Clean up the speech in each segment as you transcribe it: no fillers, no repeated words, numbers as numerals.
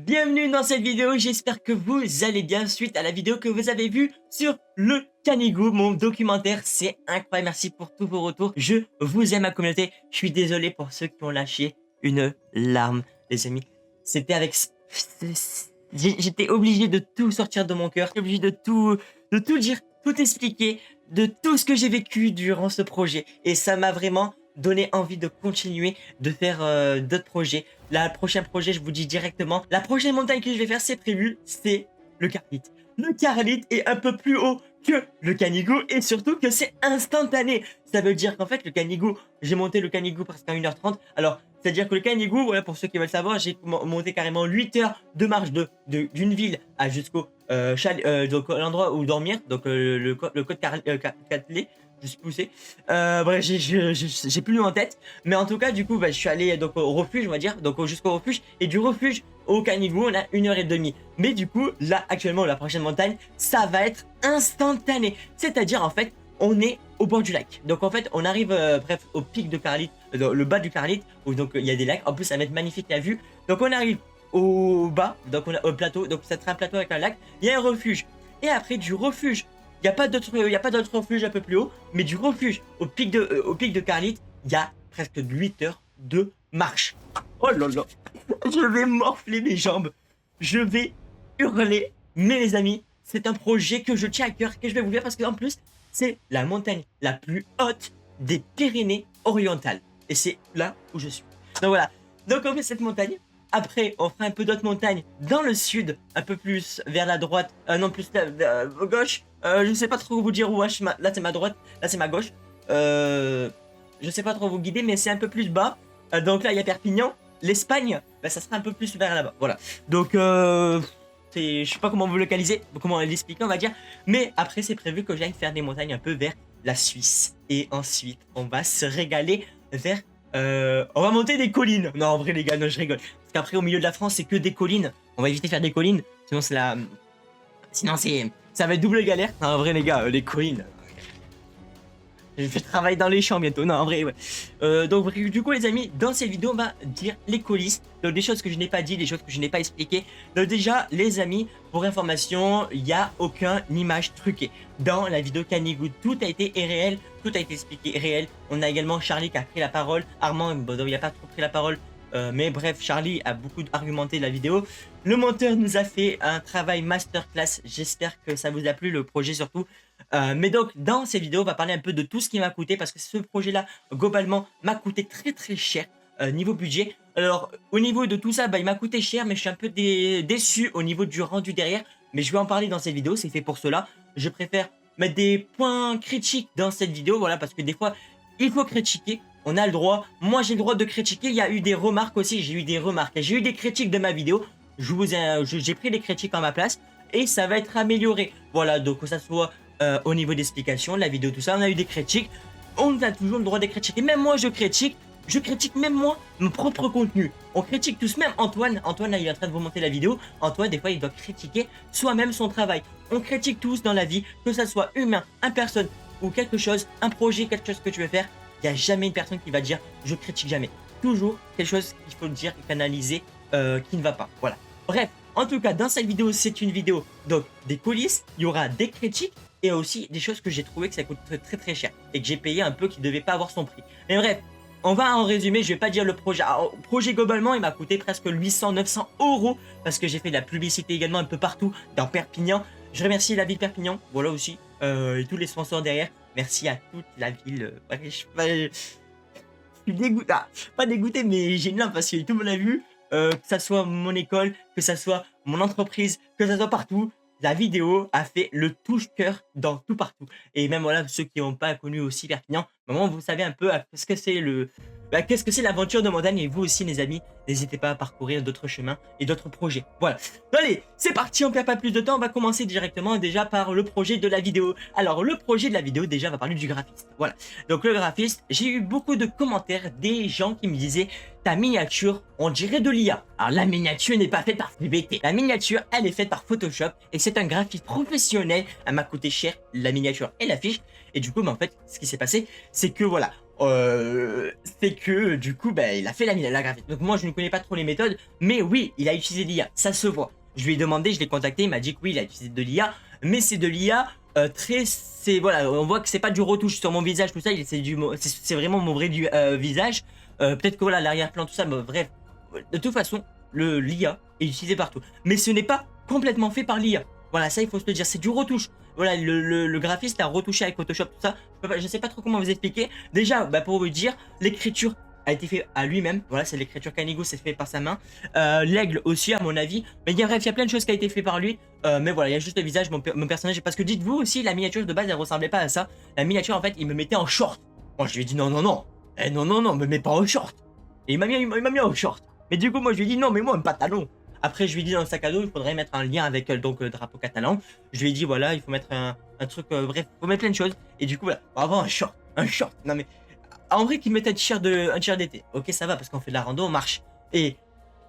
Bienvenue dans cette vidéo, j'espère que vous allez bien suite à la vidéo que vous avez vue sur le Canigou, mon documentaire. C'est incroyable, merci pour tous vos retours. Je vous aime ma communauté, je suis désolé pour ceux qui ont lâché une larme, les amis. C'était avec... J'étais obligé de tout sortir de mon cœur, j'étais obligé de tout dire, tout expliquer, de tout ce que j'ai vécu durant ce projet. Et ça m'a vraiment donné envie de continuer, de faire d'autres projets. Là, le prochain projet, je vous dis directement, la prochaine montagne que je vais faire, c'est prévu, c'est le Carlite. Le Carlite est un peu plus haut que le Canigou et surtout que c'est instantané. Ça veut dire qu'en fait, le Canigou, j'ai monté le Canigou presque à 1h30. Alors, c'est-à-dire que le Canigou, voilà, pour ceux qui veulent savoir, j'ai monté carrément 8 heures de marche d'une ville à jusqu'au donc l'endroit où dormir, donc le code Catelet. Je suis poussé. Bref, j'ai plus le nom en tête. Mais en tout cas, du coup, bah, je suis allé donc, au refuge, on va dire. Donc jusqu'au refuge. Et du refuge au Canigou, on a 1h30. Mais du coup, là, actuellement, la prochaine montagne, ça va être instantané. C'est-à-dire, en fait, on est au bord du lac. Donc en fait, on arrive, bref, au pic de Carlite, le bas du Carlite, où donc il y a des lacs. En plus, ça va être magnifique la vue. Donc on arrive au bas, donc on a au plateau. Donc ça sera un plateau avec un lac. Il y a un refuge. Et après, du refuge, il n'y a pas d'autre refuge un peu plus haut, mais du refuge au pic de Carlite, il y a presque 8 heures de marche. Oh là là, je vais morfler mes jambes, je vais hurler, mais les amis, c'est un projet que je tiens à cœur, que je vais vous dire parce qu'en plus, c'est la montagne la plus haute des Pyrénées orientales. Et c'est là où je suis. Donc voilà, donc on fait cette montagne. Après, on fera un peu d'autres montagnes dans le sud, un peu plus vers la droite, non plus vers gauche. Je sais pas trop vous dire où là c'est ma droite, là c'est ma gauche. Je sais pas trop vous guider, mais c'est un peu plus bas. Donc là il y a Perpignan, l'Espagne, bah, ça sera un peu plus vers là-bas. Voilà. Donc je sais pas comment vous localiser, comment l'expliquer on va dire. Mais après c'est prévu que j'aille faire des montagnes un peu vers la Suisse. Et ensuite on va se régaler vers on va monter des collines. Non, en vrai, les gars, non, je rigole. Parce qu'après, au milieu de la France, c'est que des collines. On va éviter de faire des collines. Sinon, ça va être double galère. Non, en vrai, les gars, les collines. Je vais travailler dans les champs bientôt. Non, en vrai, ouais. Donc, du coup, les amis, dans cette vidéo, on va dire les coulisses. Donc, des choses que je n'ai pas dit, des choses que je n'ai pas expliquées. Donc, déjà, les amis, pour information, il n'y a aucune image truquée. Dans la vidéo Canigou, tout a été réel, tout a été expliqué réel. On a également Charlie qui a pris la parole. Armand, bon, il n'a pas trop pris la parole. Mais bref, Charlie a beaucoup argumenté la vidéo. Le monteur nous a fait un travail masterclass. J'espère que ça vous a plu, le projet surtout. Mais donc, dans ces vidéos, on va parler un peu de tout ce qui m'a coûté. Parce que ce projet-là, globalement, m'a coûté très très cher niveau budget. Alors, au niveau de tout ça, bah, il m'a coûté cher. Mais je suis un peu déçu au niveau du rendu derrière. Mais je vais en parler dans cette vidéo, c'est fait pour cela. Je préfère mettre des points critiques dans cette vidéo. Voilà, parce que des fois, il faut critiquer. On a le droit, moi j'ai le droit de critiquer, il y a eu des remarques aussi, j'ai eu des remarques, j'ai eu des critiques de ma vidéo, j'ai pris les critiques en ma place et ça va être amélioré. Voilà, donc que ça soit au niveau d'explication, la vidéo, tout ça, on a eu des critiques, on a toujours le droit de critiquer, même moi je critique même moi mon propre contenu. On critique tous, même Antoine là il est en train de vous monter la vidéo, Antoine des fois il doit critiquer soi-même son travail. On critique tous dans la vie, que ça soit humain, une personne ou quelque chose, un projet, quelque chose que tu veux faire. Il n'y a jamais une personne qui va dire je critique jamais. Toujours quelque chose qu'il faut dire et canaliser qui ne va pas. Voilà. Bref, en tout cas, dans cette vidéo, c'est une vidéo donc des coulisses. Il y aura des critiques et aussi des choses que j'ai trouvé que ça coûte très très cher et que j'ai payé un peu qui ne devait pas avoir son prix. Mais bref, on va en résumer. Je vais pas dire le projet. Alors, le projet globalement, il m'a coûté presque 800-900 € parce que j'ai fait de la publicité également un peu partout dans Perpignan. Je remercie la ville de Perpignan. Voilà aussi et tous les sponsors derrière. Merci à toute la ville. Je suis dégoûté. Ah, pas dégoûté, mais j'ai une larme parce que tout le monde a vu. Que ça soit mon école, que ça soit mon entreprise, que ça soit partout. La vidéo a fait le touche-cœur dans tout partout. Et même voilà, ceux qui n'ont pas connu aussi Perpignan, maintenant vous savez un peu ce que c'est qu'est-ce que c'est l'aventure de montagne. Et vous aussi les amis, n'hésitez pas à parcourir d'autres chemins et d'autres projets. Voilà. Allez, c'est parti, on perd pas plus de temps, on va commencer directement déjà par le projet de la vidéo. Alors le projet de la vidéo déjà on va parler du graphiste. Voilà. Donc le graphiste, j'ai eu beaucoup de commentaires des gens qui me disaient ta miniature, on dirait de l'IA. Alors la miniature n'est pas faite par FBT. La miniature, elle est faite par Photoshop et c'est un graphiste professionnel. Elle m'a coûté cher, la miniature et l'affiche. Et du coup, mais en fait, ce qui s'est passé, c'est que voilà, c'est que du coup, bah, il a fait la graphiste. Donc moi, je ne connais pas trop les méthodes, mais oui, il a utilisé l'IA, ça se voit. Je lui ai demandé, je l'ai contacté, il m'a dit que oui, il a utilisé de l'IA, mais c'est de l'IA très, c'est voilà, on voit que c'est pas du retouche sur mon visage, tout ça, c'est vraiment mon vrai visage. Peut-être que voilà, l'arrière-plan, tout ça, mais bref, de toute façon, l'IA est utilisé partout, mais ce n'est pas complètement fait par l'IA. Voilà, ça il faut se le dire, c'est du retouche. Voilà, le graphiste a retouché avec Photoshop, tout ça. Je sais pas trop comment vous expliquer. Déjà, bah, pour vous dire, l'écriture a été fait à lui-même. Voilà, c'est l'écriture Canigo, c'est fait par sa main. L'aigle aussi, à mon avis. Mais bref, il y a plein de choses qui a été fait par lui. Mais voilà, il y a juste le visage, mon personnage. Parce que dites-vous aussi, la miniature de base, elle ressemblait pas à ça. La miniature, en fait, il me mettait en short. Moi, je lui ai dit non, non, non. Eh, non, non, non, me mets pas en short. Et il m'a mis en short. Mais du coup, moi, je lui ai dit non, mais moi, un pantalon. Après, je lui ai dit dans le sac à dos, il faudrait mettre un lien avec donc, le drapeau catalan. Je lui ai dit, voilà, il faut mettre un truc, bref, il faut mettre plein de choses. Et du coup, voilà, on va avoir un short. Un short. Non, mais en vrai, qu'il mette un t-shirt d'été. Ok, ça va, parce qu'on fait de la rando, on marche. Et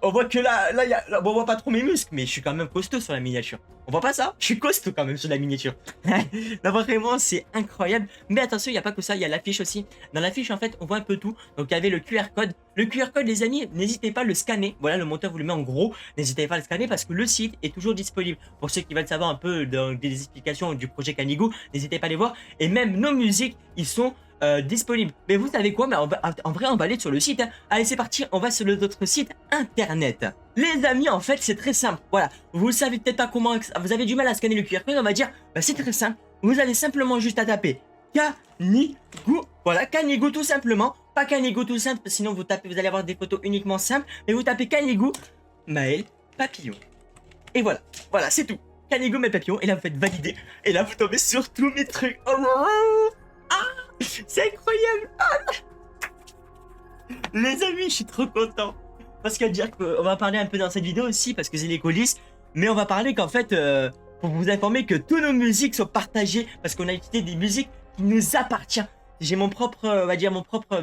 on voit que là, bon, on voit pas trop mes muscles, mais je suis quand même costaud sur la miniature. On voit pas ça? Je suis costaud quand même sur la miniature. Là, vraiment, c'est incroyable. Mais attention, il n'y a pas que ça, il y a l'affiche aussi. Dans l'affiche, en fait, on voit un peu tout. Donc, il y avait le QR code. Le QR code, les amis, n'hésitez pas à le scanner. Voilà, le monteur vous le met en gros. N'hésitez pas à le scanner parce que le site est toujours disponible. Pour ceux qui veulent savoir un peu des explications du projet Canigo, n'hésitez pas à les voir. Et même nos musiques, ils sont disponibles. Mais vous savez quoi? Mais en vrai, on va aller sur le site. Hein. Allez, c'est parti. On va sur notre site internet. Les amis, en fait, c'est très simple. Voilà, vous savez peut-être pas comment. Vous avez du mal à scanner le QR code. On va dire, bah, c'est très simple. Vous allez simplement juste à taper Canigo. Voilà, Canigo tout simplement. Pas Canigo tout simple, sinon vous allez avoir des photos uniquement simples. Mais vous tapez Canigo Maël Papillon. Et voilà, voilà, c'est tout. Canigo Maël Papillon. Et là, vous faites valider. Et là, vous tombez sur tous mes trucs. Oh, ah, c'est incroyable. Ah, les amis, je suis trop content. Parce qu'à dire qu'on va parler un peu dans cette vidéo aussi, parce que c'est les coulisses. Mais on va parler qu'en fait, pour vous informer que toutes nos musiques sont partagées, parce qu'on a utilisé des musiques qui nous appartiennent. J'ai mon propre, on va dire mon propre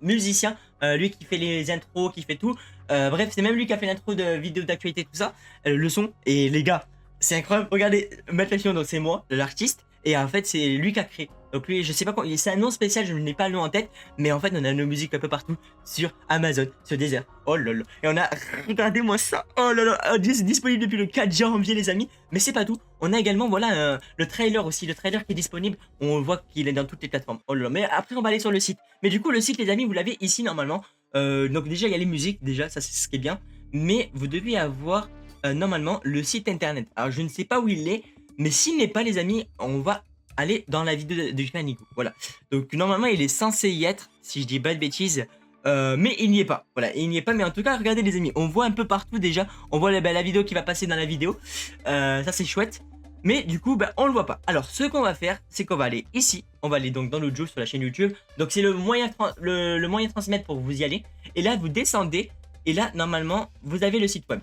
musicien, lui qui fait les intros, qui fait tout. Bref, c'est même lui qui a fait l'intro de vidéos d'actualité, tout ça, le son. Et les gars, c'est incroyable. Regardez, Mathieu, donc c'est moi, l'artiste, et en fait c'est lui qui a créé. Donc lui, je sais pas quoi, c'est un nom spécial, je n'ai pas le nom en tête, mais en fait on a nos musiques un peu partout sur Amazon, sur Deezer. Oh là là. Et on a, regardez-moi ça. Oh là là, c'est disponible depuis le 4 janvier les amis. Mais c'est pas tout. On a également voilà le trailer aussi, le trailer qui est disponible. On voit qu'il est dans toutes les plateformes. Oh là là. Mais après on va aller sur le site. Mais du coup le site les amis, vous l'avez ici normalement. Donc déjà il y a les musiques, déjà ça c'est ce qui est bien. Mais vous devez avoir normalement le site internet. Alors je ne sais pas où il est, mais s'il n'est pas les amis, on va aller dans la vidéo de Canigo. Voilà. Donc normalement il est censé y être, si je dis pas de bêtises. Mais il n'y est pas. Voilà, il n'y est pas. Mais en tout cas, regardez les amis, on voit un peu partout déjà. On voit la vidéo qui va passer dans la vidéo. Ça c'est chouette. Mais du coup, bah, on le voit pas. Alors, ce qu'on va faire, c'est qu'on va aller ici. On va aller donc dans le Joe sur la chaîne YouTube. Donc c'est le moyen de transmettre pour vous y aller. Et là, vous descendez. Et là, normalement, vous avez le site web.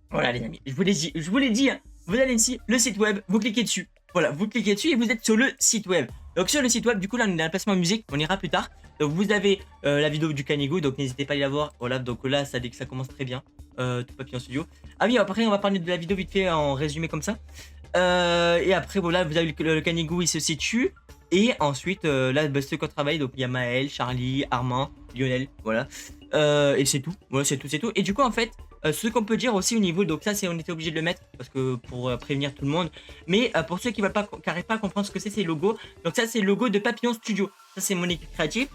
Voilà les amis, je vous l'ai dit, hein. Vous allez ici, le site web, vous cliquez dessus. Voilà, vous cliquez dessus et vous êtes sur le site web. Donc sur le site web, du coup là on est dans le placement musique, on ira plus tard. Donc vous avez la vidéo du Canigo, donc n'hésitez pas à aller la voir. Voilà, donc là ça, dès que ça commence très bien. Tout Papillon Studio. Ah oui, après on va parler de la vidéo vite fait en résumé comme ça. Et après voilà, vous avez le Canigo, il se situe. Et ensuite, là, bah, ceux qu'on travaille, donc il y a Maël, Charlie, Armand, Lionel, voilà. Et c'est tout, voilà, c'est tout, c'est tout. Et du coup, en fait, ce qu'on peut dire aussi au niveau, donc ça, c'est on était obligé de le mettre parce que pour prévenir tout le monde. Mais pour ceux qui veulent pas, qui n'arrivent pas à comprendre ce que c'est ces logos, donc ça, c'est le logo de Papillon Studio. Ça, c'est mon équipe créative.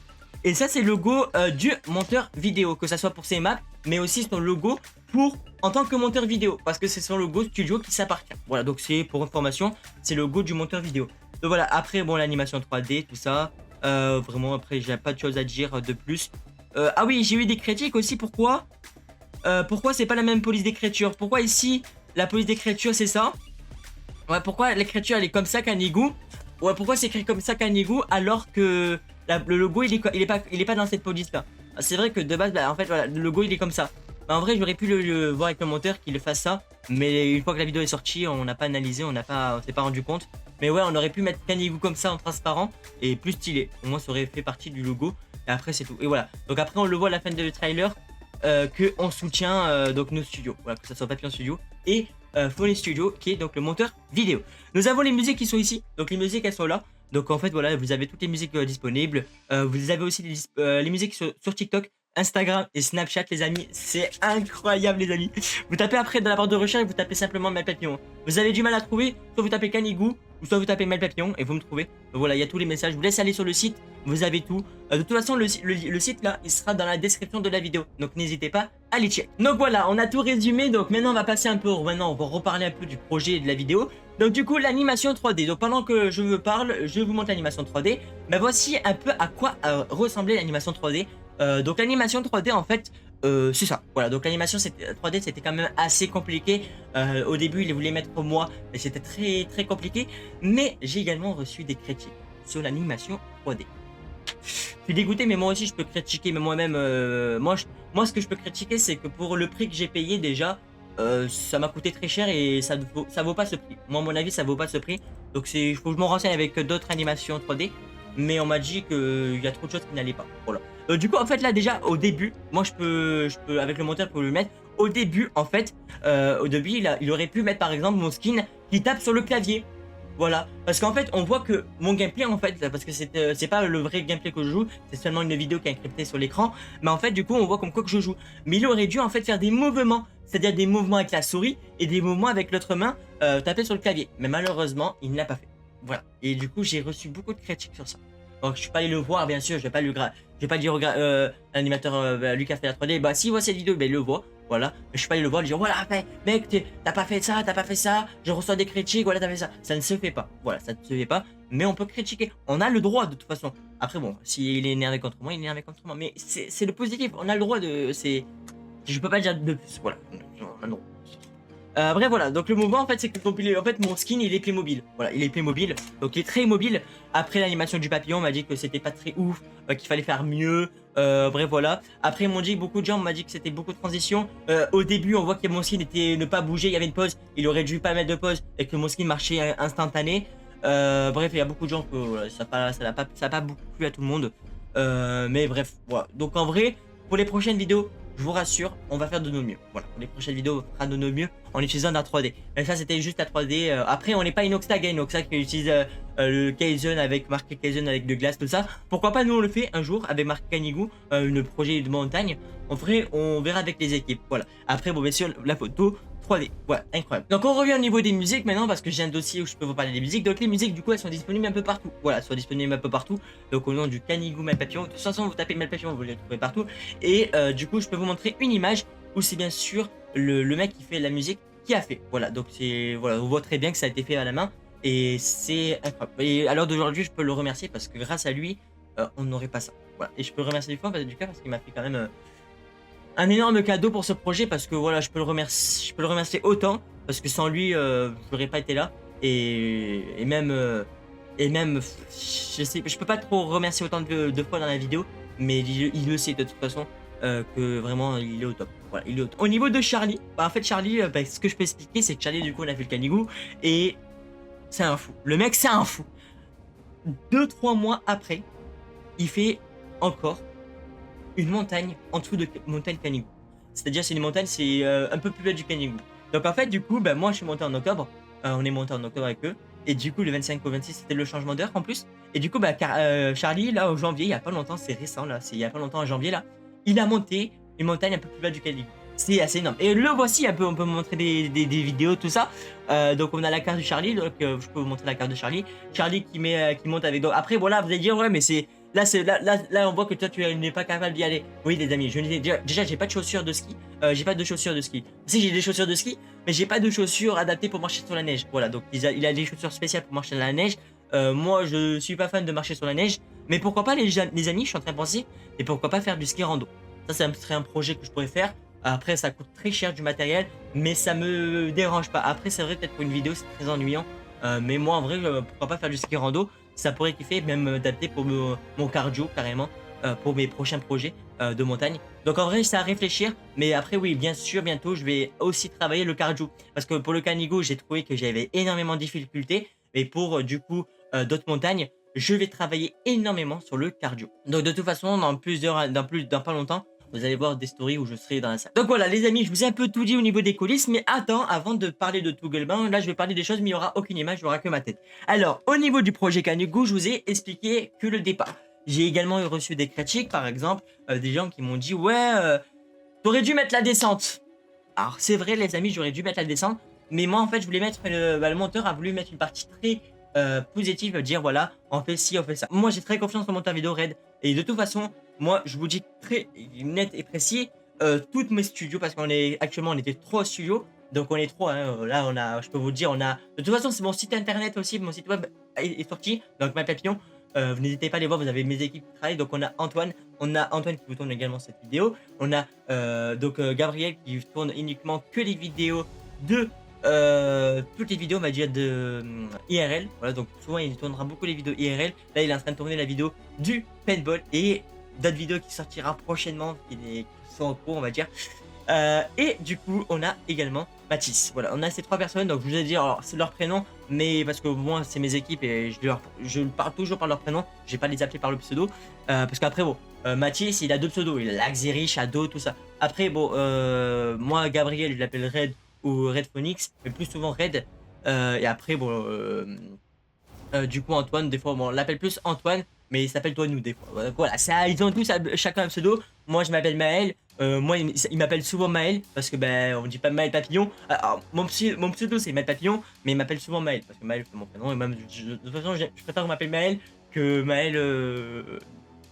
Et ça, c'est le logo du monteur vidéo, que ça soit pour ses maps, mais aussi son logo pour en tant que monteur vidéo, parce que c'est son logo studio qui s'appartient. Voilà, donc c'est pour information, c'est le logo du monteur vidéo. Donc voilà, après, bon, l'animation 3D, tout ça. Vraiment, après, j'ai pas de choses à dire de plus. Ah oui, j'ai eu des critiques aussi. Pourquoi c'est pas la même police d'écriture? Pourquoi ici, la police d'écriture, c'est ça? Ouais, pourquoi l'écriture, elle est comme ça, Canigo? Ouais, pourquoi c'est écrit comme ça, Canigo, alors que le logo, il est pas dans cette police-là? C'est vrai que de base, bah, en fait, voilà, le logo, il est comme ça. Bah, en vrai, j'aurais pu le voir avec le monteur qu'il le fasse ça. Mais une fois que la vidéo est sortie, on n'a pas analysé, on s'est pas rendu compte. Mais ouais, on aurait pu mettre Canigo comme ça en transparent et plus stylé. Au moins, ça aurait fait partie du logo. Et après, c'est tout. Et voilà. Donc après, on le voit à la fin du trailer que on soutient donc nos studios. Voilà, que ça soit Papillon Studio et Phony Studio, qui est donc le monteur vidéo. Nous avons les musiques qui sont ici. Donc les musiques, elles sont là. Donc en fait voilà, vous avez toutes les musiques disponibles. Vous avez aussi les musiques sur TikTok, Instagram et Snapchat les amis. C'est incroyable les amis. Vous tapez après dans la barre de recherche, vous tapez simplement Mel Papillon. Vous avez du mal à trouver, soit vous tapez Canigou, ou soit vous tapez Mel Papillon et vous me trouvez. Donc voilà, il y a tous les messages. Je vous laisse aller sur le site, vous avez tout. De toute façon, le site là, il sera dans la description de la vidéo. Donc n'hésitez pas à les check. Donc voilà, on a tout résumé. Donc maintenant, on va passer un peu, maintenant, on va reparler un peu du projet et de la vidéo. Donc du coup, l'animation 3D. Donc pendant que je vous parle, je vous montre l'animation 3D. Mais voici un peu à quoi ressemblait l'animation 3D. Donc l'animation 3D, en fait, c'est ça. Voilà, donc l'animation 3D, c'était quand même assez compliqué. Au début, ils voulaient mettre moi, et c'était très compliqué. Mais j'ai également reçu des critiques sur l'animation 3D. Je suis dégoûté, mais moi aussi je peux critiquer, mais moi-même, moi ce que je peux critiquer, c'est que pour le prix que j'ai payé déjà, ça m'a coûté très cher et ça vaut pas ce prix. Moi, à mon avis, ça vaut pas ce prix. Donc il faut que je me renseigne avec d'autres animations 3D, mais on m'a dit qu'il y a trop de choses qui n'allaient pas. Voilà. Du coup, en fait, là déjà au début, moi je peux avec le monteur pour le mettre. Au début, en fait, il aurait pu mettre par exemple mon skin qui tape sur le clavier. Voilà, parce qu'en fait, on voit que mon gameplay, en fait, parce que c'est pas le vrai gameplay que je joue, c'est seulement une vidéo qui est encryptée sur l'écran, mais en fait, du coup, on voit comme quoi que je joue. Mais il aurait dû, en fait, faire des mouvements, c'est-à-dire des mouvements avec la souris et des mouvements avec l'autre main taper sur le clavier. Mais malheureusement, il ne l'a pas fait. Voilà, et du coup, j'ai reçu beaucoup de critiques sur ça. Donc, je suis pas allé le voir, bien sûr, je vais pas dire au l'animateur Lucas fait la 3D, bah, s'il voit cette vidéo, ben, il le voit. Voilà, mais je suis pas allé le voir, lui dire voilà, mec, t'as pas fait ça, je reçois des critiques, voilà, t'as fait ça. Ça ne se fait pas, voilà, ça ne se fait pas, mais on peut critiquer, on a le droit de toute façon. Après, bon, s'il est énervé contre moi, il est énervé contre moi, mais c'est le positif, on a le droit de. Je peux pas dire de plus, voilà, on a le droit. Bref, voilà, donc le mouvement en fait c'est que en fait mon skin il est Playmobil, voilà, il est Playmobil, donc il est très mobile. Après l'animation du papillon on m'a dit que c'était pas très ouf, qu'il fallait faire mieux, bref voilà. Après ils m'ont dit, beaucoup de gens m'ont dit que c'était beaucoup de transition. Au début on voit que mon skin était ne pas bouger, il y avait une pause, il aurait dû pas mettre de pause et que mon skin marchait instantané. Bref il y a beaucoup de gens que voilà, ça a pas beaucoup plu à tout le monde, mais bref voilà. Donc en vrai pour les prochaines vidéos, je vous rassure, on va faire de nos mieux. Voilà, pour les prochaines vidéos, on fera de nos mieux en utilisant la 3D. Mais ça, c'était juste la 3D. Après, on n'est pas Inoxtag, Inoxtag qui utilise le Kaizen avec marqué Kaizen avec de glace, tout ça. Pourquoi pas, nous, on le fait un jour avec marqué Canigou, une projet de montagne. En vrai, on verra avec les équipes. Voilà. Après, bon, bien sûr, la photo 3D. Voilà, incroyable. Donc, on revient au niveau des musiques maintenant parce que j'ai un dossier où je peux vous parler des musiques. Donc, les musiques, du coup, elles sont disponibles un peu partout. Voilà, elles sont disponibles un peu partout. Donc, au nom du Canigou Mel Papillon. De toute façon, vous tapez Mel Papillon, vous les trouvez partout. Et du coup, je peux vous montrer une image où c'est bien sûr le mec qui fait la musique qui a fait. Voilà, donc c'est voilà, on voit très bien que ça a été fait à la main et c'est incroyable. Et à l'heure d'aujourd'hui, je peux le remercier parce que grâce à lui, on n'aurait pas ça. Voilà, et je peux le remercier du cœur parce qu'il m'a fait quand même un énorme cadeau pour ce projet parce que voilà, je peux le remercier autant parce que sans lui, je n'aurais pas été là et même je peux pas trop remercier autant de fois dans la vidéo, mais il le sait de toute façon que vraiment il est au top. Voilà, il est au top. Au niveau de Charlie, bah, en fait Charlie, ce que je peux expliquer, c'est que Charlie du coup on a fait le Canigou et c'est un fou. Le mec c'est un fou. 2-3 mois après, il fait encore une montagne en dessous de montagne Canigou. C'est-à-dire c'est une montagne, c'est un peu plus bas du Canigou. Donc en fait du coup, bah, moi je suis monté en octobre. On est monté en octobre avec eux. Et du coup le 25 au 26 c'était le changement d'heure en plus. Et du coup bah, Charlie là au janvier, il y a pas longtemps, c'est récent là, c'est il y a pas longtemps en janvier là, il a monté une montagne un peu plus bas du Canigou. C'est assez énorme. Et le voici, on peut montrer des vidéos, tout ça. Donc on a la carte de Charlie, donc je peux vous montrer la carte de Charlie. Charlie qui monte avec. Donc, après voilà, vous allez dire ouais mais c'est. Là, on voit que toi, tu n'es pas capable d'y aller. Oui, les amis, déjà, j'ai pas de chaussures de ski. J'ai pas de chaussures de ski. Si, j'ai des chaussures de ski, mais j'ai pas de chaussures adaptées pour marcher sur la neige. Voilà, donc il a des chaussures spéciales pour marcher dans la neige. Moi, je suis pas fan de marcher sur la neige. Mais pourquoi pas, les amis, je suis en train de penser, et pourquoi pas faire du ski rando. Ça serait un projet que je pourrais faire. Après, ça coûte très cher du matériel, mais ça me dérange pas. Après, c'est vrai, peut-être pour une vidéo, c'est très ennuyant. Mais moi, en vrai, pourquoi pas faire du ski rando. Ça pourrait kiffer, même adapté pour mon cardio carrément, pour mes prochains projets de montagne. Donc en vrai c'est à réfléchir, mais après oui bien sûr bientôt je vais aussi travailler le cardio. Parce que pour le Canigou j'ai trouvé que j'avais énormément de difficultés, mais pour du coup d'autres montagnes, je vais travailler énormément sur le cardio. Donc de toute façon dans pas longtemps, Vous allez voir des stories où je serai dans la salle. Donc voilà les amis, je vous ai un peu tout dit au niveau des coulisses, mais attends, avant de parler de Toogleban, là je vais parler des choses mais il n'y aura aucune image, il n'y aura que ma tête. Alors au niveau du projet Canugo, je vous ai expliqué que le départ. J'ai également reçu des critiques, par exemple, des gens qui m'ont dit ouais, t'aurais dû mettre la descente. Alors c'est vrai les amis, j'aurais dû mettre la descente, mais moi en fait je voulais mettre, le monteur a voulu mettre une partie très positive, dire voilà, on fait ci, on fait ça. Moi j'ai très confiance en monteur vidéo Red, et de toute façon, moi je vous dis très net et précis, toutes mes studios, parce qu'on est actuellement on était 3 studios, donc on est 3, hein, là on a, je peux vous dire, on a, de toute façon c'est mon site internet aussi, mon site web est sorti, donc ma papillon. Vous n'hésitez pas à les voir, vous avez mes équipes qui travaillent. Donc on a Antoine qui vous tourne également cette vidéo. On a Gabriel qui tourne uniquement que les vidéos de toutes les vidéos on va dire de IRL. Voilà, donc souvent il tournera beaucoup les vidéos IRL. Là il est en train de tourner la vidéo du paintball et d'autres vidéos qui sortira prochainement qui sont en cours on va dire. Et du coup on a également Mathis. Voilà, on a ces 3 personnes, donc je vous ai dit, alors c'est leur prénom, mais parce que moi c'est mes équipes et je parle toujours par leur prénom, je vais pas les appeler par le pseudo, parce qu'après bon, Mathis il a 2 pseudos, il a Laxeri, Shadow, tout ça. Après bon, moi Gabriel je l'appelle Red ou Red Phoenix, mais plus souvent Red, et après bon, du coup Antoine, des fois bon, on l'appelle plus Antoine, mais il s'appelle Toinou des fois. Voilà, ça, ils ont tous chacun un pseudo. Moi je m'appelle Maël. Moi il m'appelle souvent Maël parce que ben on dit pas Maël Papillon. Alors, mon pseudo c'est Maël Papillon, mais il m'appelle souvent Maël parce que Maël c'est mon prénom et même de toute façon je préfère qu'on m'appelle Maël que Maël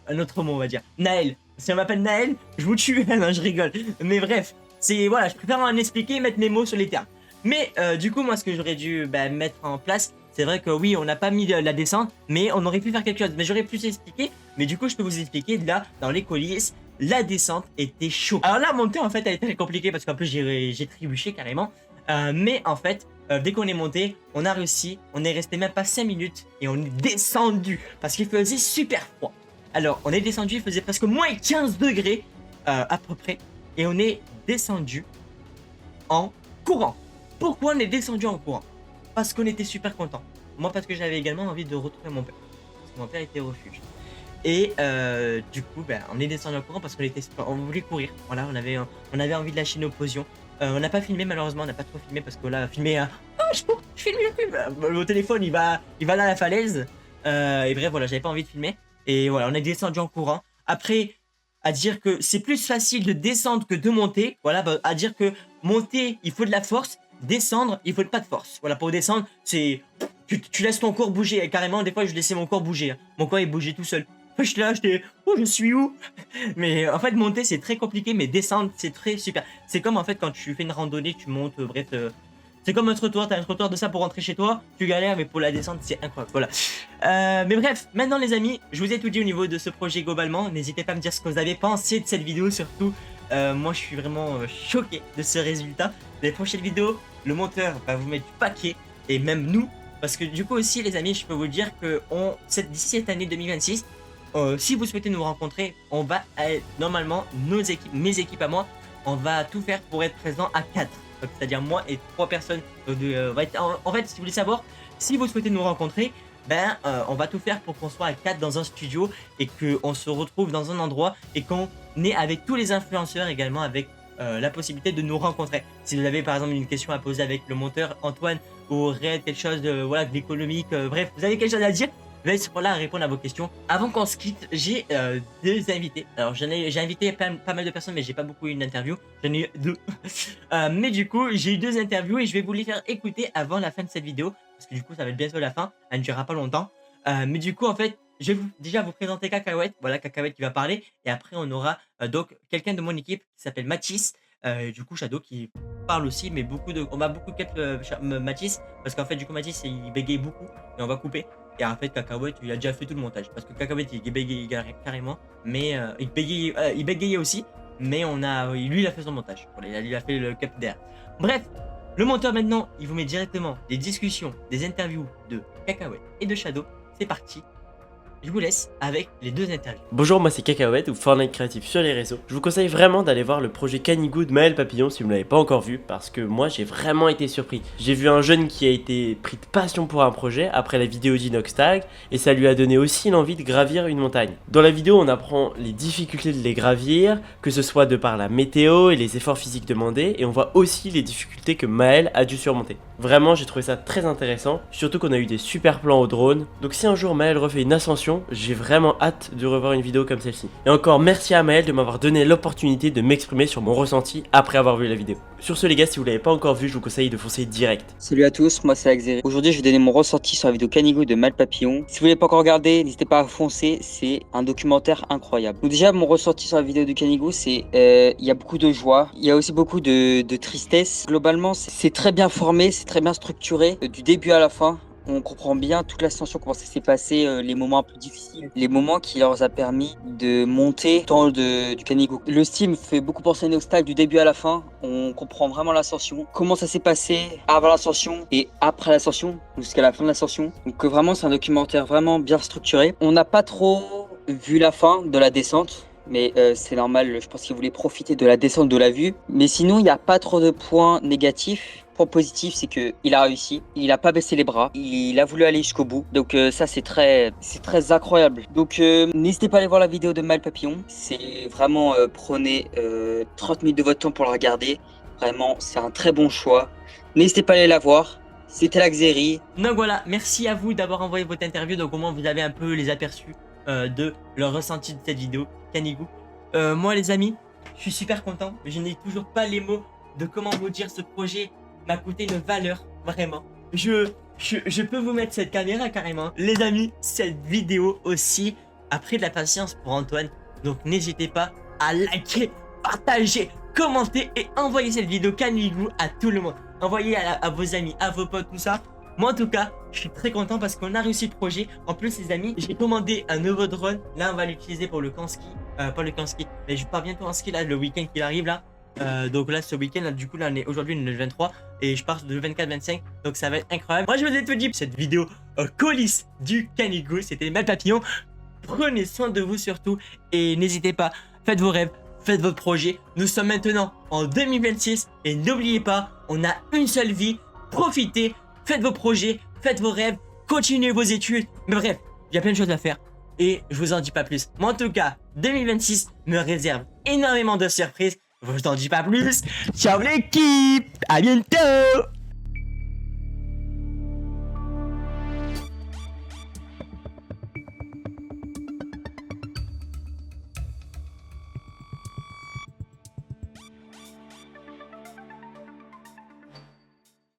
un autre mot on va dire. Naël. Si on m'appelle Naël, je vous tue. Non je rigole. Mais bref, c'est voilà, je préfère en expliquer, mettre mes mots sur les termes. Mais du coup moi ce que j'aurais dû mettre en place, c'est vrai que oui on n'a pas mis la descente, mais on aurait pu faire quelque chose. Mais j'aurais pu expliquer, mais du coup je peux vous expliquer là dans les coulisses. La descente était chaud. Alors la montée en fait elle était très compliquée parce qu'en plus j'ai trébuché carrément. Mais en fait dès qu'on est monté, on a réussi. On est resté même pas 5 minutes et on est descendu parce qu'il faisait super froid. Alors on est descendu, il faisait presque moins 15 degrés à peu près. Et on est descendu en courant. Pourquoi on est descendu en courant? Parce qu'on était super content. Moi parce que j'avais également envie de retrouver mon père. Parce que mon père était au refuge. Et du coup, on est descendu en courant parce qu'on voulait courir. Voilà, on avait envie de lâcher nos potions. On n'a pas filmé malheureusement, on n'a pas trop filmé parce que là, filmer, je filme le téléphone, il va là à la falaise. Et bref, voilà, j'avais pas envie de filmer. Et voilà, on est descendu en courant. Après, à dire que c'est plus facile de descendre que de monter. Voilà, à dire que monter, il faut de la force. Descendre, il faut pas de force. Voilà, pour descendre, c'est tu laisses ton corps bouger. Et carrément, des fois, je laissais mon corps bouger. Mon corps, il bougeait tout seul. Je suis là, j'étais, oh, je suis où? Mais en fait, monter, c'est très compliqué, mais descendre, c'est très super. C'est comme en fait, quand tu fais une randonnée, tu montes, bref. C'est comme un trottoir, t'as un trottoir de ça pour rentrer chez toi, tu galères, mais pour la descente, c'est incroyable. Voilà. Mais bref, maintenant, les amis, je vous ai tout dit au niveau de ce projet globalement. N'hésitez pas à me dire ce que vous avez pensé de cette vidéo, surtout. Moi, je suis vraiment choqué de ce résultat. Les prochaines vidéos, le monteur va vous mettre du paquet, et même nous. Parce que du coup aussi, les amis, je peux vous dire que d'ici cette année 2026, si vous souhaitez nous rencontrer, on va normalement mes équipes à moi, on va tout faire pour être présent à 4. C'est-à-dire moi et 3 personnes. En fait, si vous voulez savoir, si vous souhaitez nous rencontrer, on va tout faire pour qu'on soit à 4 dans un studio et qu'on se retrouve dans un endroit et qu'on est avec tous les influenceurs également avec la possibilité de nous rencontrer. Si vous avez par exemple une question à poser avec le monteur Antoine ou Red, quelque chose de voilà d'économique, bref, vous avez quelque chose à dire, je vais être là à répondre à vos questions. Avant qu'on se quitte, j'ai 2 invités. Alors j'ai invité pas mal de personnes, mais j'ai pas beaucoup eu une interview. J'en ai eu 2. Mais du coup, j'ai eu 2 interviews et je vais vous les faire écouter avant la fin de cette vidéo. Parce que du coup, ça va être bientôt la fin. Elle ne durera pas longtemps. Mais du coup, en fait, je vais déjà vous présenter Cacahuète. Voilà, Cacahuète qui va parler. Et après, on aura donc quelqu'un de mon équipe qui s'appelle Mathis. Du coup, Shadow qui parle aussi, mais on va beaucoup cut Mathis. Parce qu'en fait, du coup, Mathis, il bégaye beaucoup. Et on va couper. Et en fait, Cacahuète, il a déjà fait tout le montage. Parce que Cacahuète, il bégayait carrément. Mais il bégayait aussi. Mais lui, il a fait son montage. Voilà, il a fait le cap d'air. Bref, le monteur maintenant, il vous met directement des discussions, des interviews de Cacahuète et de Shadow. C'est parti. je vous laisse avec les 2 interviews. Bonjour, moi c'est Cacahuète ou Fortnite Créatif sur les réseaux. Je vous conseille vraiment d'aller voir le projet Canigou de Maël Papillon si vous ne l'avez pas encore vu, parce que moi j'ai vraiment été surpris. J'ai vu un jeune qui a été pris de passion pour un projet après la vidéo d'Inoxtag, et ça lui a donné aussi l'envie de gravir une montagne. Dans la vidéo on apprend les difficultés de les gravir, que ce soit de par la météo et les efforts physiques demandés, et on voit aussi les difficultés que Maël a dû surmonter. Vraiment j'ai trouvé ça très intéressant, surtout qu'on a eu des super plans au drone, donc si un jour Maël refait une ascension, j'ai vraiment hâte de revoir une vidéo comme celle-ci. Et encore merci à Maël de m'avoir donné l'opportunité de m'exprimer sur mon ressenti après avoir vu la vidéo. Sur ce les gars, si vous l'avez pas encore vu, je vous conseille de foncer direct. Salut à tous, moi c'est Axeri. Aujourd'hui je vais donner mon ressenti sur la vidéo Canigou de Maël Papillon. Si vous l'avez pas encore regardé, n'hésitez pas à foncer, c'est un documentaire incroyable. Donc déjà mon ressenti sur la vidéo de Canigou, c'est il y a beaucoup de joie, il y a aussi beaucoup de tristesse. Globalement c'est très bien formé, c'est très bien structuré, du début à la fin. On comprend bien toute l'ascension, comment ça s'est passé, les moments un peu difficiles, les moments qui leur a permis de monter dans du Canigou. Le style me fait beaucoup penser à Inoxtag du début à la fin. On comprend vraiment l'ascension, comment ça s'est passé avant l'ascension et après l'ascension, jusqu'à la fin de l'ascension. Donc vraiment c'est un documentaire vraiment bien structuré. On n'a pas trop vu la fin de la descente. Mais c'est normal, je pense qu'il voulait profiter de la descente de la vue. Mais sinon, il n'y a pas trop de points négatifs. Point positif, c'est qu'il a réussi. Il n'a pas baissé les bras. Il a voulu aller jusqu'au bout. Donc ça, c'est très incroyable. Donc n'hésitez pas à aller voir la vidéo de Maël Papillon. C'est vraiment, prenez 30 minutes de votre temps pour la regarder. Vraiment, c'est un très bon choix. N'hésitez pas à aller la voir. C'était l'Axeri. Donc voilà, merci à vous d'avoir envoyé votre interview. Donc au moins vous avez un peu les aperçus de leur ressenti de cette vidéo Canigou. Moi les amis, je suis super content. Je n'ai toujours pas les mots de comment vous dire, ce projet m'a coûté une valeur, vraiment. Je peux vous mettre cette caméra carrément. Les amis, cette vidéo aussi a pris de la patience pour Antoine. Donc n'hésitez pas à liker, partager, commenter et envoyer cette vidéo Canigou à tout le monde. Envoyez à vos amis, à vos potes, tout ça. Moi en tout cas, je suis très content parce qu'on a réussi le projet. En plus les amis, j'ai commandé un nouveau drone. Là on va l'utiliser pour le camp ski. Pas le camp ski, mais je pars bientôt en ski là, le week-end qui arrive là. Donc là ce week-end là, du coup là on est aujourd'hui le 23 et je pars le 24-25. Donc ça va être incroyable. Moi je vous ai tout dit. Cette vidéo coulisse du Canigou, c'était Maël Papillon. Prenez soin de vous surtout et n'hésitez pas, faites vos rêves, faites votre projet. Nous sommes maintenant en 2026 et n'oubliez pas, on a une seule vie. Profitez. Faites vos projets, faites vos rêves, continuez vos études. Mais bref, il y a plein de choses à faire. Et je vous en dis pas plus. Moi en tout cas, 2026 me réserve énormément de surprises. Je vous en dis pas plus. Ciao l'équipe, à bientôt.